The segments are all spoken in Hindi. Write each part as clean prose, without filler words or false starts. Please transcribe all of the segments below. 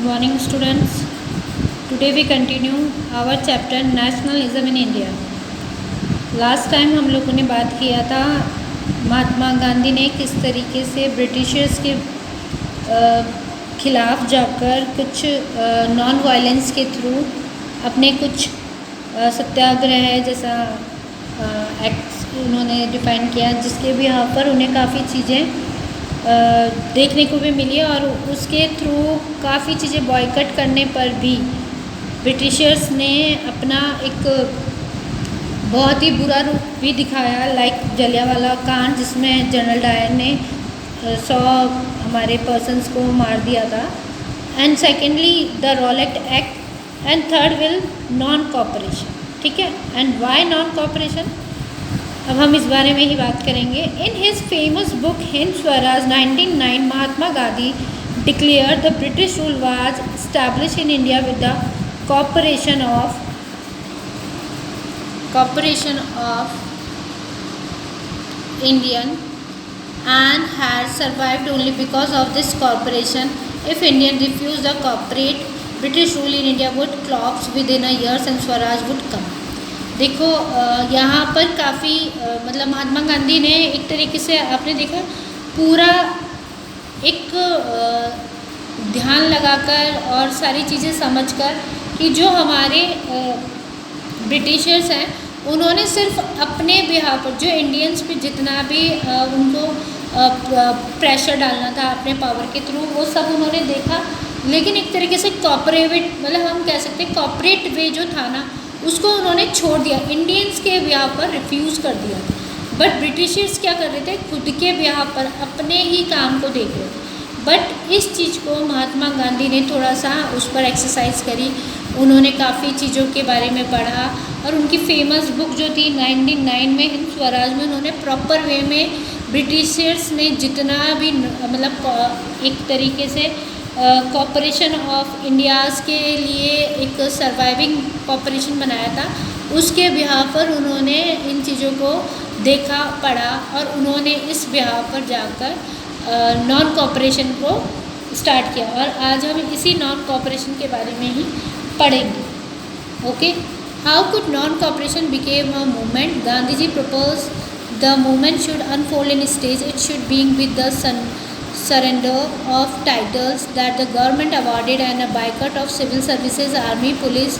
Good morning, students. Today we continue our chapter Nationalism in India. Last time हम लोगों ने बात किया था महात्मा गांधी ने किस तरीके से ब्रिटिशर्स के खिलाफ जाकर कुछ नॉन वायलेंस के थ्रू अपने कुछ सत्याग्रह जैसा एक्ट्स उन्होंने डिफ़ाइन किया, जिसके भी यहाँ पर उन्हें काफ़ी चीज़ें देखने को भी मिली और उसके थ्रू काफ़ी चीज़ें बॉयकट करने पर भी ब्रिटिशर्स ने अपना एक बहुत ही बुरा रूप भी दिखाया, लाइक जलियांवाला कांड, जिसमें जनरल डायर ने 100 हमारे पर्सन्स को मार दिया था। And secondly the Rowlatt act, and third will non cooperation. ठीक है, एंड वाई नॉन कॉपरेशन, अब हम इस बारे में ही बात करेंगे। In his famous book Hind Swaraj 1909 Mahatma Gandhi declare the British rule was establish in India with the cooperation of Indian and had survived only because of this cooperation. If Indian refused the cooperate, British rule in India would collapse within a year and Swaraj would come. देखो यहाँ पर काफ़ी मतलब महात्मा गांधी ने एक तरीके से आपने देखा पूरा एक ध्यान लगाकर और सारी चीज़ें समझकर कि जो हमारे ब्रिटिशर्स हैं उन्होंने सिर्फ अपने बिहाफ पर जो इंडियंस पे जितना भी उनको प्रेशर डालना था अपने पावर के थ्रू, वो सब उन्होंने देखा, लेकिन एक तरीके से कॉपरेट मतलब हम कह सकते हैं कॉपरेट वे जो था ना उसको उन्होंने छोड़ दिया, इंडियंस के बिहाफ पर रिफ्यूज़ कर दिया। बट ब्रिटिशर्स क्या कर रहे थे, खुद के बिहाफ पर अपने ही काम को देख रहे थे। बट इस चीज़ को महात्मा गांधी ने थोड़ा सा उस पर एक्सरसाइज करी, उन्होंने काफ़ी चीज़ों के बारे में पढ़ा और उनकी फेमस बुक जो थी 1909 में हिंद स्वराज में उन्होंने प्रॉपर वे में ब्रिटिशर्स ने जितना भी मतलब एक तरीके से कॉपरेशन ऑफ इंडियाज़ के लिए एक सर्वाइविंग कॉपरेशन बनाया था, उसके बिहाफ पर उन्होंने इन चीज़ों को देखा पढ़ा और उन्होंने इस बिहाफ पर जाकर नॉन कॉपरेशन को स्टार्ट किया। और आज हम इसी नॉन कॉपरेशन के बारे में ही पढ़ेंगे। Okay, how could non cooperation became a movement? Gandhi ji propose the movement should unfold in stage, it should being with the surrender of titles that the government awarded and a boycott of civil services, army, police,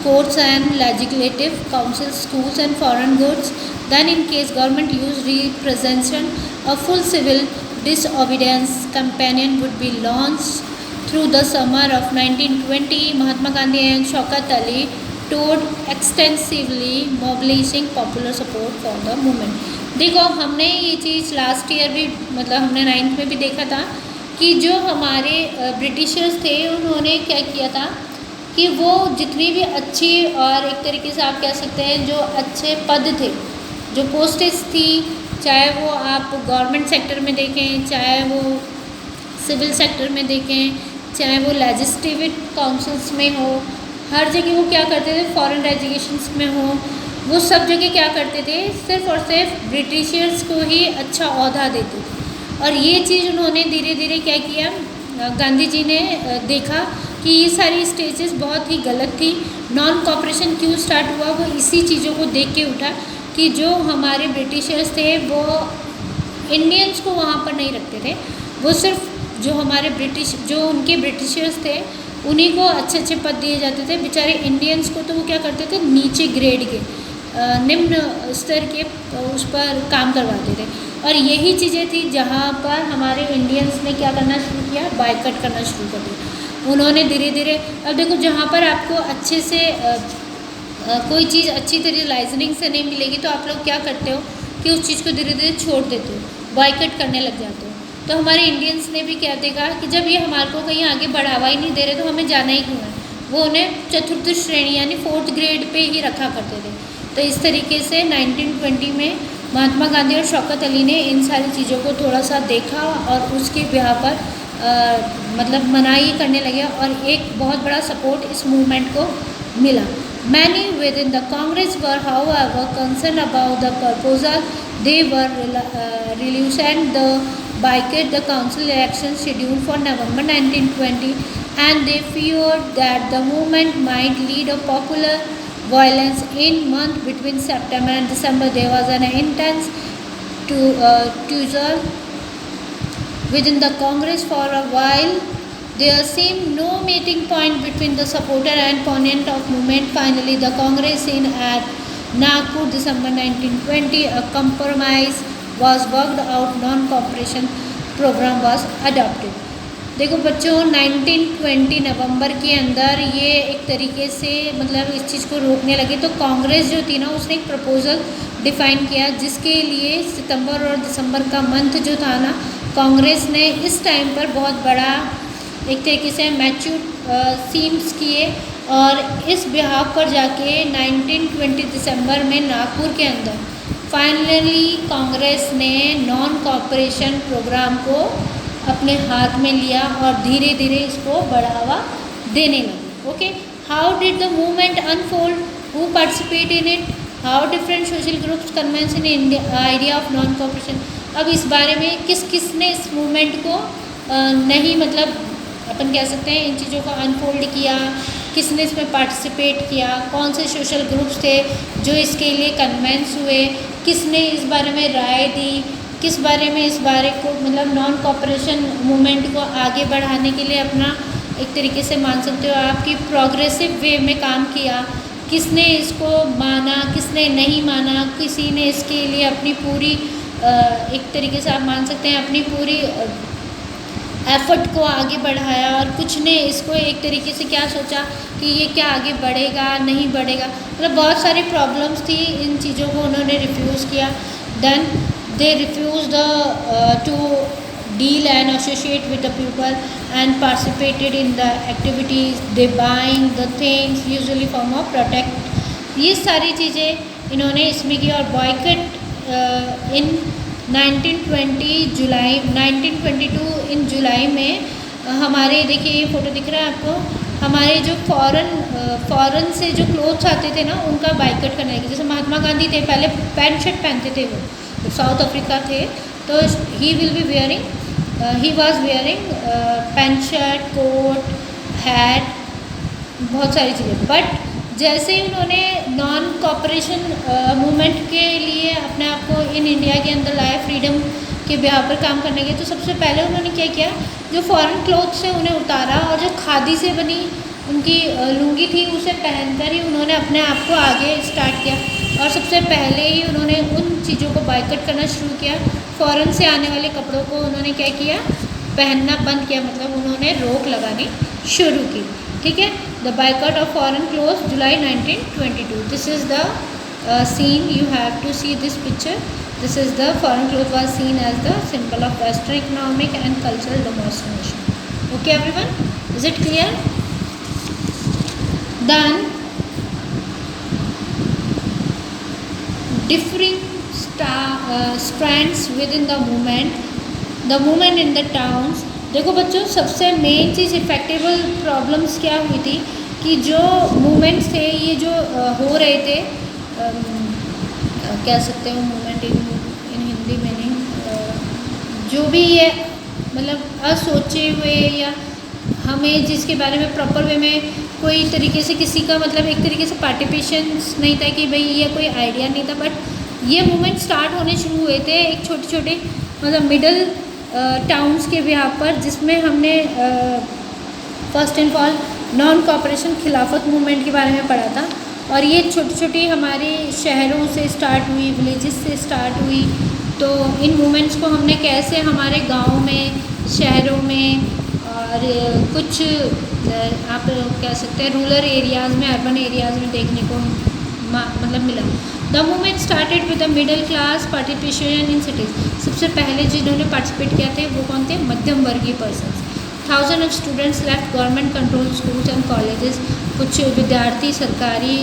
courts and legislative councils, schools and foreign goods. Then in case government used representation, a full civil disobedience campaign would be launched through the summer of 1920. Mahatma Gandhi and Shaukat Ali toured extensively, mobilizing popular support for the movement. देखो हमने ये चीज़ लास्ट ईयर भी मतलब हमने 9th में भी देखा था कि जो हमारे ब्रिटिशर्स थे उन्होंने क्या किया था कि वो जितनी भी अच्छी और एक तरीके से आप कह सकते हैं जो अच्छे पद थे, जो पोस्टेज थी, चाहे वो आप गवर्नमेंट सेक्टर में देखें, चाहे वो सिविल सेक्टर में देखें, चाहे वो लेजिस्लेटिव काउंसिल्स में हो, हर जगह वो क्या करते थे, फॉरेन एजुकेशंस में हो, वो सब जगह क्या करते थे, सिर्फ और सिर्फ ब्रिटिशर्स को ही अच्छा ओहदा देते थे। और ये चीज़ उन्होंने धीरे धीरे क्या किया, गांधी जी ने देखा कि ये सारी स्टेजेस बहुत ही गलत थी। नॉन कॉपरेशन क्यों स्टार्ट हुआ, वो इसी चीज़ों को देख के उठा कि जो हमारे ब्रिटिशर्स थे वो इंडियंस को वहाँ पर नहीं रखते थे, वो सिर्फ जो हमारे जो उनके ब्रिटिशर्स थे उन्हीं को अच्छे अच्छे पद दिए जाते थे, बेचारे इंडियंस को तो वो क्या करते थे नीचे ग्रेड के निम्न स्तर के उस पर काम करवाते थे। और यही चीज़ें थी जहाँ पर हमारे इंडियंस ने क्या करना शुरू किया, बायकट करना शुरू कर दिया उन्होंने धीरे धीरे। अब देखो जहाँ पर आपको अच्छे से कोई चीज़ अच्छी तरह लाइजनिंग से नहीं मिलेगी तो आप लोग क्या करते हो कि उस चीज़ को धीरे धीरे छोड़ देते हो, बायकट करने लग जाते हो। तो हमारे इंडियंस ने भी क्या देखा कि जब ये हमारे को कहीं आगे बढ़ावा ही नहीं दे रहे तो हमें जाना ही क्यों है, वो उन्हें चतुर्थ श्रेणी यानी 4th ग्रेड पे ही रखा करते थे। तो इस तरीके से 1920 में महात्मा गांधी और शौकत अली ने इन सारी चीज़ों को थोड़ा सा देखा और उसके बिहाफ पर मतलब मनाही करने लगे और एक बहुत बड़ा सपोर्ट इस मूवमेंट को मिला। Many within the Congress were, however, concerned about the proposal. They were reluctant. The boycott the council election scheduled for November 1920. and they feared that the movement might lead a popular violence. In month between September and December, there was an intense tussle within the Congress. For a while, there seemed no meeting point between the supporter and opponent of movement. Finally, the Congress in at Nagpur, December 1920, a compromise was worked out. Non-cooperation program was adopted. देखो बच्चों, 1920 नवंबर के अंदर ये एक तरीके से मतलब इस चीज़ को रोकने लगे। तो कांग्रेस जो थी ना, उसने एक प्रपोज़ल डिफ़ाइन किया जिसके लिए सितंबर और दिसंबर का मंथ जो था ना, कांग्रेस ने इस टाइम पर बहुत बड़ा एक तरीके से मैच्योर सीम्स किए और इस बिहाफ पर जाके 1920 दिसंबर में नागपुर के अंदर फाइनली कांग्रेस ने नॉन कॉपरेशन प्रोग्राम को अपने हाथ में लिया और धीरे धीरे इसको बढ़ावा देने लगे। Okay, how did the movement unfold, who participate in it, how different social groups convince India idea of non non कॉपरेशन। अब इस बारे में किसने इस मूवमेंट को नहीं मतलब अपन कह सकते हैं इन चीज़ों को अनफोल्ड किया, किसने इसमें पार्टिसिपेट किया, कौन से सोशल ग्रुप्स थे जो इसके लिए कन्वेंस हुए, किसने इस बारे में राय दी, किस बारे में इस बारे को मतलब नॉन कॉपरेशन मूवमेंट को आगे बढ़ाने के लिए अपना एक तरीके से मान सकते हो आपकी प्रोग्रेसिव वे में काम किया, किसने इसको माना, किसने नहीं माना, किसी ने इसके लिए अपनी पूरी एक तरीके से आप मान सकते हैं अपनी पूरी एफर्ट को आगे बढ़ाया और कुछ ने इसको एक तरीके से क्या सोचा कि ये क्या आगे बढ़ेगा नहीं बढ़ेगा। मतलब बहुत सारी प्रॉब्लम्स थी, इन चीज़ों को उन्होंने रिफ्यूज़ किया। Then they refused to deal and associate with the people and participated in the activities, they buying the things usually form of protect। ये सारी चीज़ें इन्होंने इसमें की और बॉयकट इन 1920 जुलाई 1922 इन जुलाई में हमारे देखिए ये फ़ोटो दिख रहा है आपको, हमारे जो फॉरेन से जो क्लोथ्स आते थे ना उनका बाइकट करने लगे। जैसे महात्मा गांधी थे, पहले पैंट शर्ट पहनते थे, वो साउथ अफ्रीका थे, तो he was wearing pant shirt, coat, hat, बहुत सारी चीज़ें। बट जैसे ही उन्होंने नॉन कॉपरेशन मूवमेंट के लिए अपने आप को इन इंडिया के अंदर लाए, फ्रीडम के बिहार पर काम करने के, तो सबसे पहले उन्होंने क्या किया, जो फॉरेन क्लोथ्स से उन्हें उतारा और जो खादी से बनी उनकी लुंगी थी उसे पहनकर ही उन्होंने अपने आप को आगे स्टार्ट किया। और सबसे पहले ही उन्होंने उन चीज़ों को बाइकट करना शुरू किया। फ़ॉरेन से आने वाले कपड़ों को उन्होंने क्या किया, पहनना बंद किया, मतलब उन्होंने रोक लगानी शुरू की। ठीक है, the boycott of foreign clothes July 1922। This is the scene, you have to see this picture. This is the foreign cloth was seen as the symbol of western economic and cultural demonstration. Okay everyone, is it clear? Then differing strands within the movement in the towns। देखो बच्चों, सबसे मेन चीज़ इफेक्टिबल प्रॉब्लम्स क्या हुई थी कि जो मूवमेंट्स थे ये जो हो रहे थे, कह सकते हो मूवमेंट इन हिंदी में नहीं, जो भी ये मतलब असोचे हुए या हमें जिसके बारे में प्रॉपर वे में कोई तरीके से किसी का मतलब एक तरीके से पार्टिसिपेशन नहीं था कि भाई ये कोई आइडिया नहीं था। बट ये मूवमेंट स्टार्ट होने शुरू हुए थे एक छोटे छोटे मतलब मिडल टाउन्स के बिहार पर, जिसमें हमने first and all non cooperation खिलाफत मूवमेंट के बारे में पढ़ा था। और ये छोटी छोटी हमारे शहरों से स्टार्ट हुई, विलेजेस से स्टार्ट हुई। तो इन मूवमेंट्स को हमने कैसे हमारे गाँव में, शहरों में और कुछ आप कह सकते हैं रूरल एरियाज़ में, अर्बन एरियाज़ में देखने को मतलब मिला। The movement started with the middle class participation in cities. सबसे पहले जिन्होंने पार्टिसिपेट किया थे वो कौन थे, मध्यम वर्गीय persons. Thousand of students left government control schools and colleges. कुछ विद्यार्थी सरकारी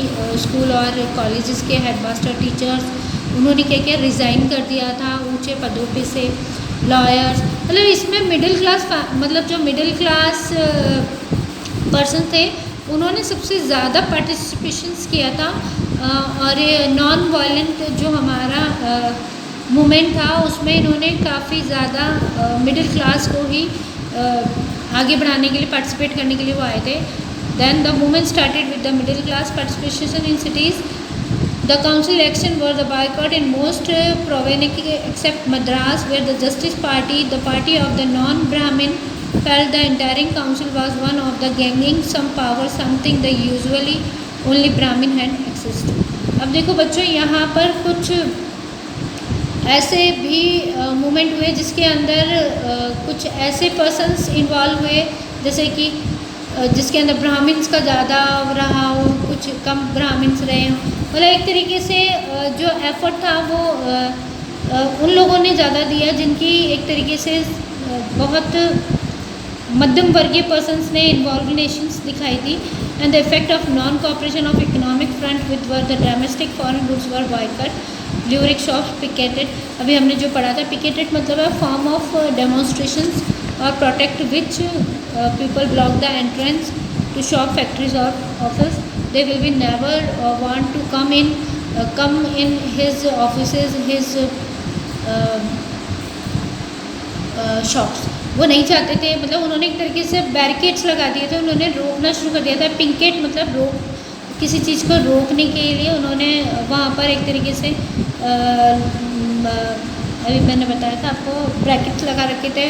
स्कूल और कॉलेजेस के हेडमास्टर, टीचर्स, उन्होंने क्या किया, रिज़ाइन कर दिया था ऊँचे पदों पे से। लॉयर्स, मतलब इसमें मिडिल क्लास मतलब जो मिडिल क्लास पर्सन थे उन्होंने सबसे ज़्यादा पार्टिसिपेशंस किया था। और नॉन वायलेंट जो हमारा मूवमेंट था उसमें इन्होंने काफ़ी ज़्यादा मिडिल क्लास को ही आगे बढ़ाने के लिए, पार्टिसिपेट करने के लिए वो आए थे। Then the movement started with the middle class participation in cities. The council election was a boycott in most provinces except Madras, where the Justice Party, the party of the non-Brahmin, felt the entire council was one of the gaining some power, something they usually only Brahmin had access to. अब देखो बच्चों, यहाँ पर कुछ ऐसे भी मूवमेंट हुए जिसके अंदर कुछ ऐसे पर्सन्स इन्वॉल्व हुए जैसे कि जिसके अंदर ब्राह्मण्स का ज़्यादा रहा हो, कुछ कम ब्राह्मण्स रहे हों। मतलब एक तरीके से जो एफर्ट था वो उन लोगों ने ज़्यादा दिया जिनकी एक तरीके से बहुत मध्यम वर्गीय पर्सन्स ने इन्वॉल्वनेशंस दिखाई थी। And the effect of non cooperation of economic front with were the domestic foreign goods were boycott liquor shops picketed. अभी हमने जो पढ़ा था, पिकेटेड मतलब है फॉर्म ऑफ डेमोन्स्ट्रेशंस और protect which people block the entrance to shop, factories or office. They will be never want to come in his offices, his shops. वो नहीं चाहते थे, मतलब उन्होंने एक तरीके से बैरिकेड्स लगा दिए थे, उन्होंने रोकना शुरू कर दिया था। पिंकेट मतलब रोक, किसी चीज़ को रोकने के लिए उन्होंने वहाँ पर एक तरीके से अभी मैंने बताया था आपको, ब्रैकेट्स लगा रखे थे।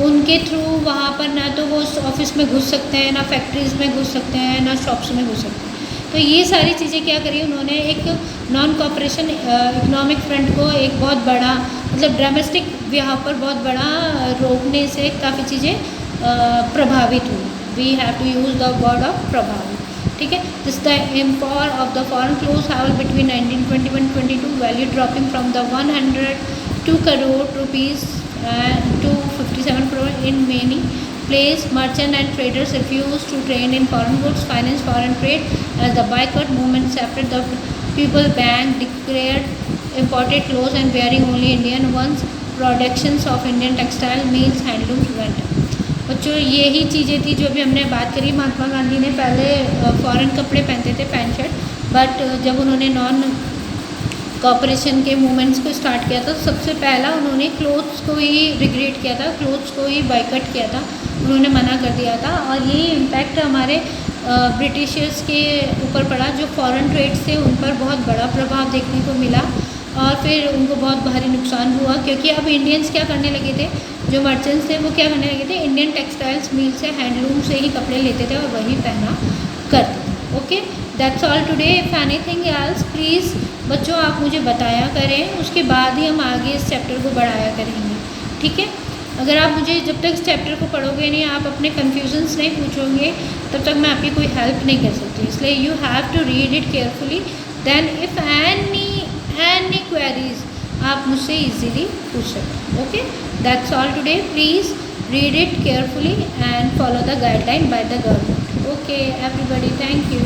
उनके थ्रू वहाँ पर ना तो वो ऑफिस में घुस सकते हैं, ना फैक्ट्रीज़ में घुस सकते हैं, ना शॉप्स में घुस सकते हैं। तो ये सारी चीज़ें क्या करी उन्होंने, एक नॉन कॉपरेशन इकोनॉमिक फ्रंट को एक बहुत बड़ा, मतलब डोमेस्टिक यहाँ पर बहुत बड़ा रोकने से काफ़ी चीज़ें प्रभावित हुई। We have to use the word of प्रभावित, ठीक है। This the import of the foreign cloth halved between 1921-22 value dropping from the 102 crore rupees to 57 crore in many places. Merchants and traders refused to trade in foreign goods, finance foreign trade. As the boycott movement separated, the People's Bank declared imported clothes and wearing only Indian ones. Productions of Indian textile mills, handlooms went up. बच्चों यही चीज़ें थी जो भी हमने बात करी। महात्मा गांधी ने पहले फॉरेन कपड़े पहनते थे, पैंट शर्ट, बट जब उन्होंने नॉन कॉपरेशन के मूवमेंट्स को स्टार्ट किया था, सबसे पहला उन्होंने क्लोथ्स को ही रिग्रेट किया था, क्लोथ्स को ही बाइकट किया था, उन्होंने मना कर दिया था। और ये इम्पैक्ट हमारे ब्रिटिशर्स के ऊपर पड़ा, जो फॉरेन ट्रेड्स थे उन पर बहुत बड़ा प्रभाव देखने को मिला और फिर उनको बहुत भारी नुकसान हुआ, क्योंकि अब इंडियंस क्या करने लगे थे, जो मर्चेंट्स थे वो क्या करने लगे थे, इंडियन टेक्सटाइल्स मिल से, हैंडलूम से ही कपड़े लेते थे और वही पहना करते थे। Okay, that's all today. If anything else please बच्चों आप मुझे बताया करें, उसके बाद ही हम आगे इस चैप्टर को बढ़ाया करेंगे, ठीक है। अगर आप मुझे जब तक इस चैप्टर को पढ़ोगे नहीं, आप अपने कन्फ्यूजन्स नहीं पूछोगे, तब तक मैं आपकी कोई हेल्प नहीं कर सकती। इसलिए you have to read it carefully, then if any queries आप मुझसे ईजीली पूछ सकते। Okay, that's all today. Please read it carefully and follow the guideline by the government. Okay everybody, thank you.